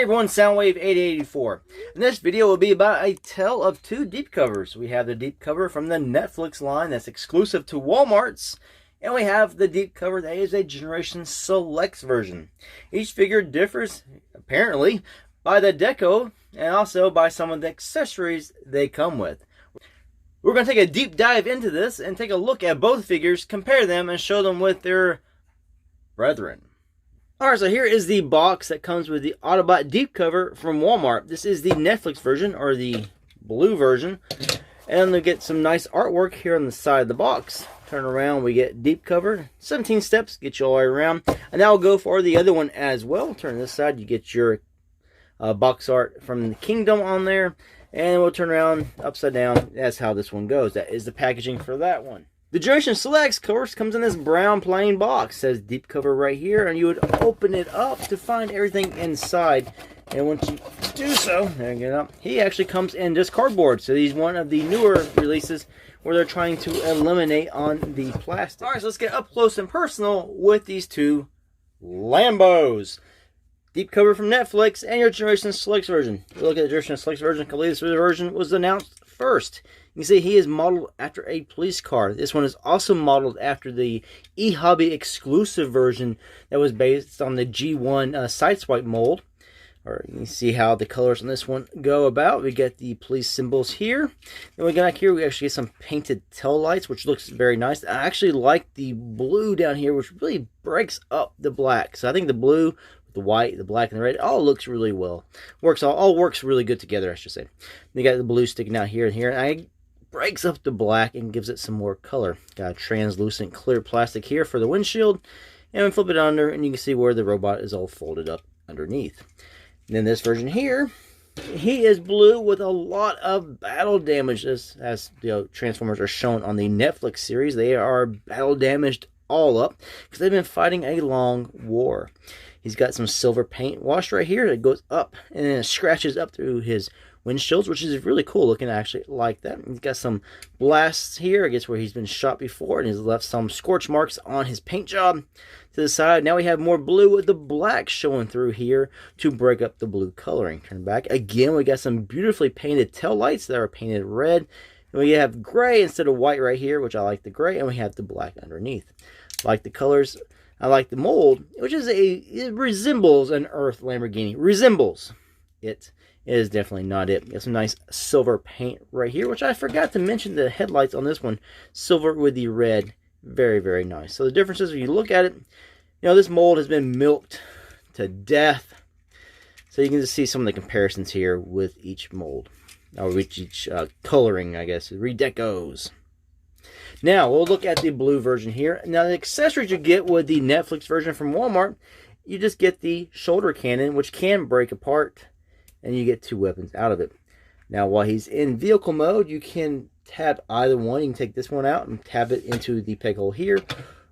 Hey everyone, Soundwave8884. And this video will be about a tale of two deep covers. We have the deep cover from the Netflix line that's exclusive to Walmart's, and we have the deep cover that is a Generation Selects version. Each figure differs, apparently, by the deco and also by some of the accessories they come with. We're going to take a deep dive into this and take a look at both figures, compare them, and show them with their brethren. Alright, so here is the box that comes with the Autobot deep cover from Walmart. This is the Netflix version, or the blue version. And we get some nice artwork here on the side of the box. Turn around, we get deep cover. 17 steps, get you all the way around. And that will go for the other one as well. Turn this side, you get your box art from the Kingdom on there. And we'll turn around, upside down. That's how this one goes. That is the packaging for that one. The Generation Selects, of course, comes in this brown plain box. It says deep cover right here, and you would open it up to find everything inside. And once you do so, there you go. He actually comes in just cardboard. So he's one of the newer releases where they're trying to eliminate on the plastic. All right, so let's get up close and personal with these two Lambos. Deep cover from Netflix and your Generation Selects version. If you look at the Generation Selects version, I believe this version was announced first. You can see he is modeled after a police car. This one is also modeled after the eHobby exclusive version that was based on the G1 Sideswipe mold. Or you can see how the colors on this one go about. We get the police symbols here. Then we got back here, we actually get some painted tail lights, which looks very nice. I actually like the blue down here, which really breaks up the black. So I think the blue, the white, the black, and the red, all looks really well. All works really good together, I should say. You got the blue sticking out here and here. And it breaks up the black and gives it some more color. Got a translucent clear plastic here for the windshield. And we flip it under, and you can see where the robot is all folded up underneath. And then this version here, he is blue with a lot of battle damage. As Transformers are shown on the Netflix series, they are battle damaged all up because they've been fighting a long war. He's got some silver paint washed right here that goes up and then it scratches up through his windshields, which is really cool looking. I actually like that. He's got some blasts here, I guess, where he's been shot before, and he's left some scorch marks on his paint job. To the side, now we have more blue with the black showing through here to break up the blue coloring. Turn back. Again, we got some beautifully painted tail lights that are painted red. And we have gray instead of white right here, which I like the gray, and we have the black underneath. I like the colors. I like the mold, which is it resembles an Earth Lamborghini. Resembles. It is definitely not it. Got some nice silver paint right here, which I forgot to mention the headlights on this one. Silver with the red. Very, very nice. So the difference is, if you look at it, this mold has been milked to death. So you can just see some of the comparisons here with each mold. Or with each coloring, I guess. Redecos. Now, we'll look at the blue version here. Now, the accessories you get with the Netflix version from Walmart, you just get the shoulder cannon, which can break apart, and you get two weapons out of it. Now, while he's in vehicle mode, you can tab either one. You can take this one out and tab it into the peg hole here,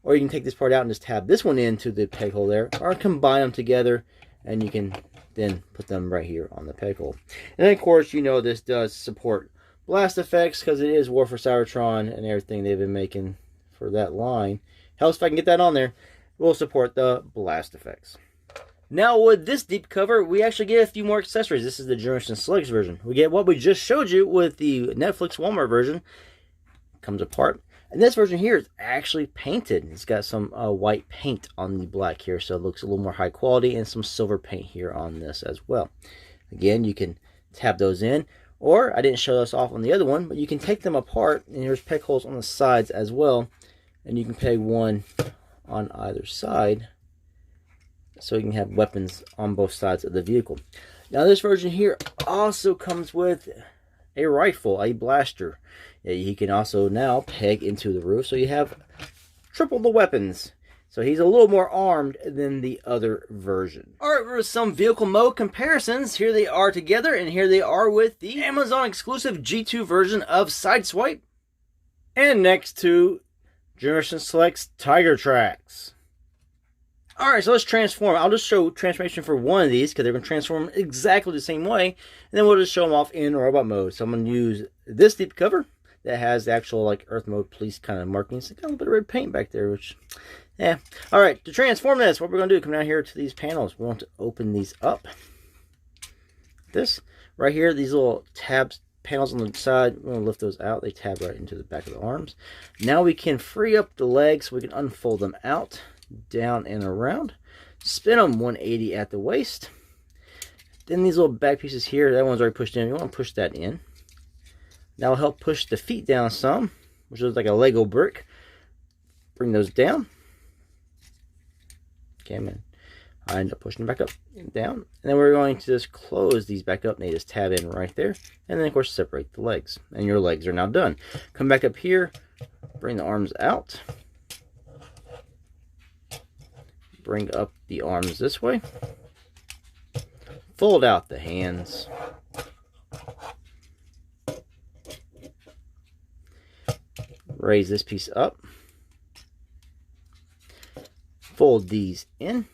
or you can take this part out and just tab this one into the peg hole there, or combine them together, and you can then put them right here on the peg hole. And then, of course, this does support blast effects because it is War for Cybertron and everything they've been making for that line. Helps if I can get that on there. We'll support the blast effects. Now with this deep cover, we actually get a few more accessories. This is the Generation Selects version. We get what we just showed you with the Netflix Walmart version. It comes apart. And this version here is actually painted. It's got some white paint on the black here, so it looks a little more high quality, and some silver paint here on this as well. Again, you can tab those in. Or, I didn't show this off on the other one, but you can take them apart, and there's peg holes on the sides as well. And you can peg one on either side, so you can have weapons on both sides of the vehicle. Now, this version here also comes with a rifle, a blaster. He can also now peg into the roof, so you have triple the weapons. So he's a little more armed than the other version. Alright, for some vehicle mode comparisons, here they are together, and here they are with the Amazon exclusive G2 version of Sideswipe. And next to Generation Selects Tiger Tracks. Alright, so let's transform. I'll just show transformation for one of these, because they're going to transform exactly the same way. And then we'll just show them off in robot mode. So I'm going to use this deep cover that has the actual Earth mode police kind of markings. It's got a little bit of red paint back there, which... yeah. Alright, to transform this, what we're going to do, come down here to these panels. We want to open these up. this. Right here, these little tabs, panels on the side, we're going to lift those out. They tab right into the back of the arms. Now we can free up the legs so we can unfold them out, down and around. Spin them 180 at the waist. Then these little back pieces here, that one's already pushed in. You want to push that in. That will help push the feet down some, which looks like a Lego brick. Bring those down. Okay, I end up pushing them back up and down. And then we're going to just close these back up. And they just tab in right there. And then, of course, separate the legs. And your legs are now done. Come back up here. Bring the arms out. Bring up the arms this way. Fold out the hands. Raise this piece up. Fold these in.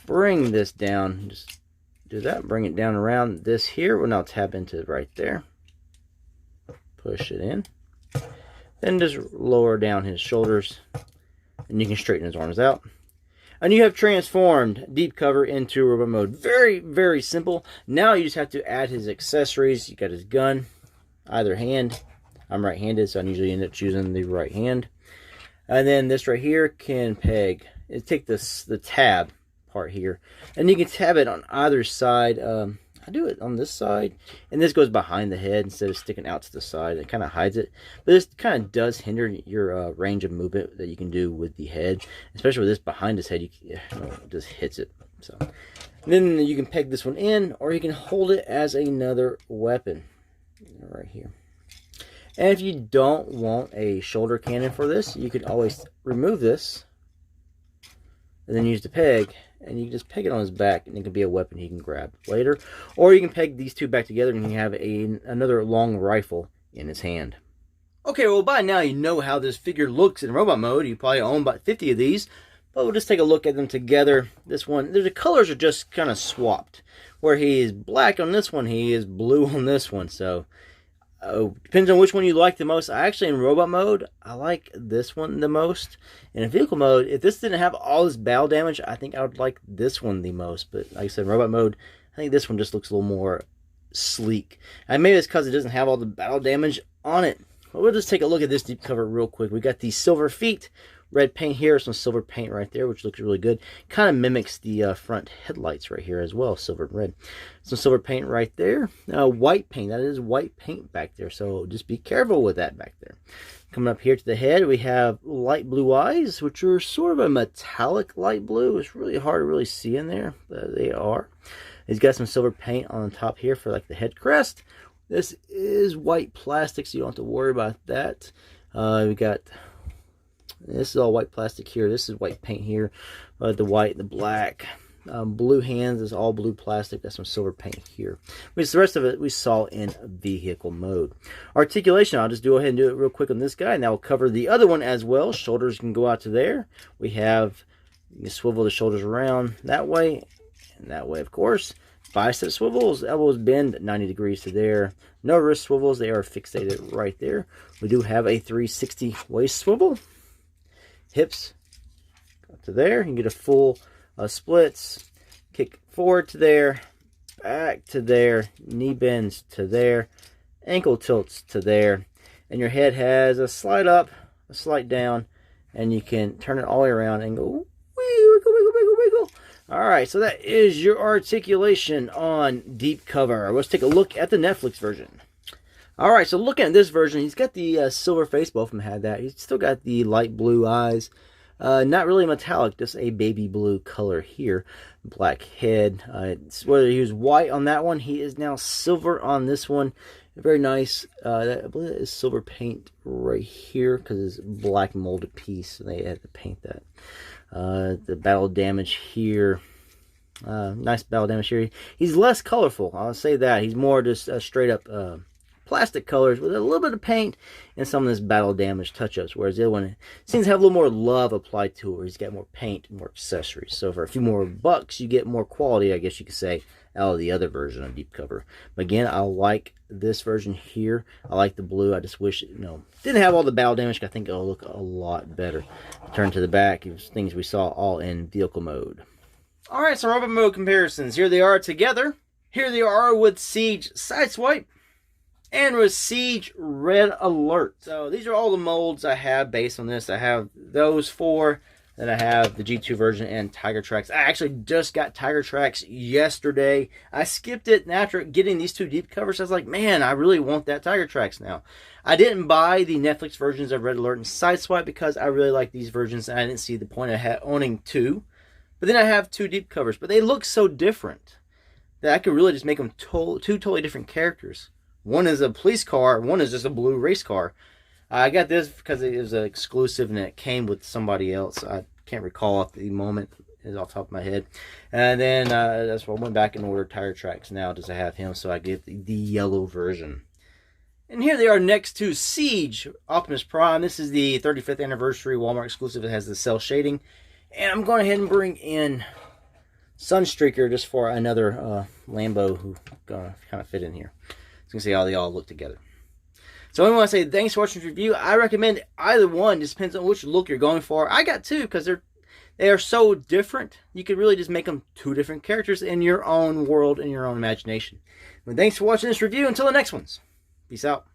Bring this down. Just do that. Bring it down around this here. We'll now tap into it right there. Push it in. Then just lower down his shoulders. And you can straighten his arms out. And you have transformed Deep Cover into robot mode. Very, very simple. Now you just have to add his accessories. You got his gun, either hand. I'm right-handed, so I usually end up choosing the right hand. And then this right here can peg. Take this, the tab part here, and you can tab it on either side. I do it on this side, and this goes behind the head instead of sticking out to the side. It kind of hides it, but this kind of does hinder your range of movement that you can do with the head, especially with this behind his head. It just hits it. So and then you can peg this one in, or you can hold it as another weapon right here. And if you don't want a shoulder cannon for this, you could always remove this and then use the peg, and you can just peg it on his back, and it can be a weapon he can grab later. Or you can peg these two back together, and you have another long rifle in his hand. Okay, well, by now you know how this figure looks in robot mode. You probably own about 50 of these, but we'll just take a look at them together. This one, the colors are just kind of swapped. Where he is black on this one, he is blue on this one. So, depends on which one you like the most. Actually, in robot mode, I like this one the most. In vehicle mode, if this didn't have all this battle damage, I think I would like this one the most. But like I said, in robot mode, I think this one just looks a little more sleek. And maybe it's because it doesn't have all the battle damage on it. But we'll just take a look at this deep cover real quick. We got these silver feet, red paint here, some silver paint right there, which looks really good. Kind of mimics the front headlights right here as well, silver and red. Some silver paint right there. White paint, that is white paint back there, so just be careful with that back there. Coming up here to the head, we have light blue eyes, which are sort of a metallic light blue. It's really hard to really see in there, but they are. He's got some silver paint on the top here for like the head crest. This is white plastic, so you don't have to worry about that. We got... This is all white plastic here. This is white paint here. The white, the black. Blue hands is all blue plastic. That's some silver paint here. Which the rest of it we saw in vehicle mode. Articulation, I'll just go ahead and do it real quick on this guy. And that will cover the other one as well. Shoulders can go out to there. We have, you can swivel the shoulders around that way. And that way, of course. Bicep swivels, elbows bend 90 degrees to there. No wrist swivels, they are fixated right there. We do have a 360 waist swivel. Hips go to there. You can get a full splits. Kick forward to there. Back to there. Knee bends to there. Ankle tilts to there. And your head has a slide up, a slide down. And you can turn it all the way around and go wiggle, wiggle, wiggle, wiggle. Alright, so that is your articulation on Deep Cover. Let's take a look at the Netflix version. Alright, so looking at this version, he's got the silver face. Both of them had that. He's still got the light blue eyes. Not really metallic, just a baby blue color here. Black head. Whether he was white on that one, he is now silver on this one. Very nice. I believe that is silver paint right here because it's black molded piece. So they had to paint that. The battle damage here. Nice battle damage here. He's less colorful. I'll say that. He's more just straight up... plastic colors with a little bit of paint and some of this battle damage touch-ups, whereas the other one seems to have a little more love applied to it, where he's got more paint and more accessories. So for a few more bucks, you get more quality, I guess you could say, out of the other version of Deep Cover. But again, I like this version here. I like the blue. I just wish it, didn't have all the battle damage. I think it'll look a lot better. Turn to the back, it was things we saw all in vehicle mode. Alright, so robot mode comparisons. Here they are together. Here they are with Siege Sideswipe and with Siege Red Alert. So these are all the molds I have based on this. I have those four. Then I have the G2 version and Tiger Tracks. I actually just got Tiger Tracks yesterday. I skipped it, and after getting these two deep covers, I was like, man, I really want that Tiger Tracks now. I didn't buy the Netflix versions of Red Alert and Sideswipe because I really like these versions, and I didn't see the point of owning two. But then I have two deep covers, but they look so different that I could really just make them two totally different characters. One is a police car, one is just a blue race car. I got this because it was an exclusive and it came with somebody else. I can't recall at the moment, is off the top of my head. And then that's why I went back and ordered Tire Tracks now just to have him, so I get the yellow version. And here they are next to Siege Optimus Prime. This is the 35th anniversary Walmart exclusive. It has the cell shading. And I'm going ahead and bring in Sunstreaker just for another Lambo who kind of fit in here. So you can see how they all look together. So I want to say thanks for watching this review. I recommend either one. Just depends on which look you're going for. I got two because they are so different. You could really just make them two different characters in your own world, in your own imagination. Well, thanks for watching this review. Until the next ones. Peace out.